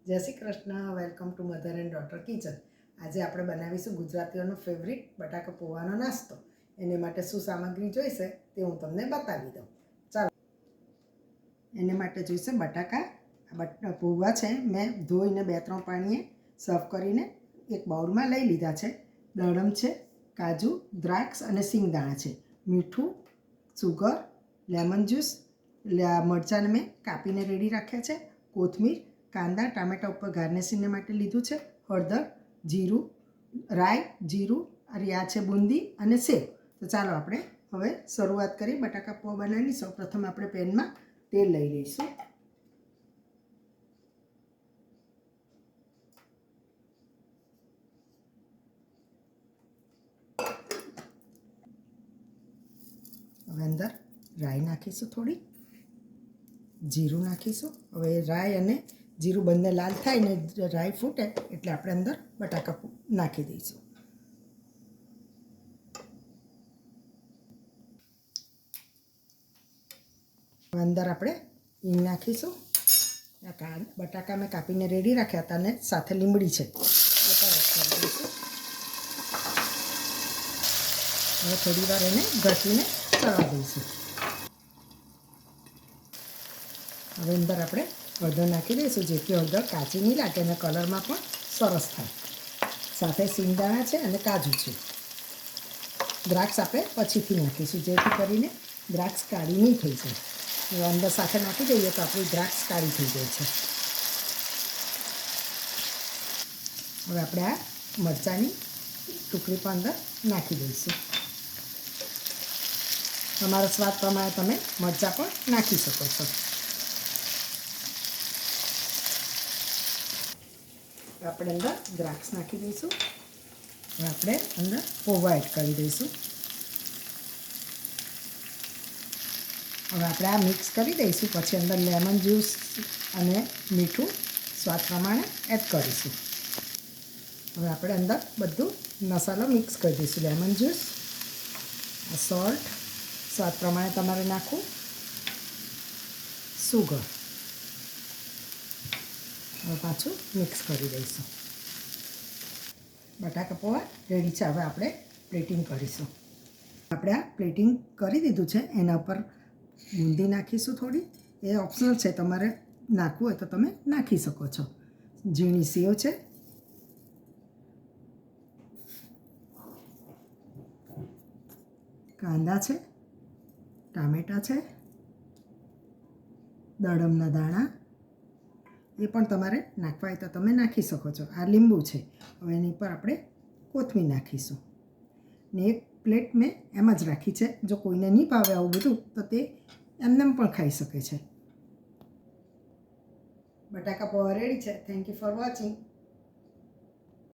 જય Shri Krishna. Welcome to mother and daughter kitchen. આજે આપણે બનાવીશું ગુજરાતીઓનો ફેવરિટ બટાકા પૌવાનો નાસ્તો. એને માટે શું સામગ્રી જોઈશે તે હું તમને બતાવી દઉં. ચાલો, એને માટે જોઈશે બટાકા. પૌવા છે મેં ધોઈને 2-3 પાણીએ સર્વ કરીને એક બાઉલમાં લઈ લીધા છે. દાડમ છે, કાજુ, દ્રાક્ષ અને સિંગદાણા છે, મીઠું, સુગર, લેમન જ્યુસ, મરચાંને મેં કાપીને રેડી રાખ્યા છે, કોથમીર, કાંદા, ટામેટા ઉપર ગાર્નિશિંગને માટે લીધું છે, હળદર, જીરું, રાઈ, જીરું, અને આ છે બુંદી અને સેવ. તો ચાલો આપણે હવે શરૂઆત કરી બટાકા પૌવા બનાવવાની. સૌપ્રથમ આપણે પેનમાં તેલ લઈ લઈશું. હવે અંદર રાઈ નાખીશું, થોડી જીરું નાખીશું. હવે રાઈ અને જીરું બંને લાલ થાય ને રાઈ ફૂટે એટલે આપણે અંદર બટાકા નાખી દઈશું. અંદર આપણે હિંગ નાખીશું. બટાકા મેં કાપીને રેડી રાખ્યા હતા અને સાથે લીમડી છે એ પણ એડ કરી દઈશું. હવે થોડી વાર એને ઘસીને ચડવા દઈશું. હવે અંદર આપણે હળદર નાખી દઈશું, જેથી હળદર કાચી નહીં લાગે અને કલરમાં પણ સરસ થાય. સાથે સિંગદાણા છે અને કાજુ છે. દ્રાક્ષ આપણે પછીથી નાખીશું, જેથી કરીને દ્રાક્ષ કાળી નહીં થઈ જાય. અંદર સાથે નાખી દઈએ તો આપણી દ્રાક્ષ કાળી થઈ જાય છે. હવે આપણે આ મરચાંની ટુકડી પણ અંદર નાખી દઈશું. તમારા સ્વાદ પ્રમાણે તમે મરચાં પણ નાખી શકો છો. આપણે અંદર દ્રાક્ષ નાખી દઈશું. હવે આપણે અંદર પૌવા એડ કરી દઈશું. હવે આપણે આ મિક્સ કરી દઈશું. પછી અંદર લેમન જ્યુસ અને મીઠું સ્વાદ પ્રમાણે એડ કરીશું. હવે આપણે અંદર બધું મસાલો મિક્સ કરી દઈશું. લેમન જ્યુસ, સોલ્ટ સ્વાદ પ્રમાણે તમારે નાખવું, સુગર. હવે પાછું મિક્સ કરી દઈશું. બટાકા પૌવા રેડી છે. હવે આપણે પ્લેટિંગ કરીશું. આપણે આ પ્લેટિંગ કરી દીધું છે. એના ઉપર બુંદી નાખીશું થોડી. એ ઓપ્શનલ છે, તમારે નાખવું હોય તો તમે નાખી શકો છો. ઝીણી સેવ છે, કાંદા છે, ટામેટાં છે, દાડમના દાણા એ પણ તમારે નાખવા હોય તો તમે નાખી શકો છો. આ લીંબુ છે. હવે એની પર આપણે કોથમીર નાખીશું. ને એક પ્લેટ મેં એમ જ રાખી છે. જો કોઈને નહીં ભાવે આવું બધું તો તે એમને પણ ખાઈ શકે છે. બટાકા પૌવા રેડી છે. Thank you for watching.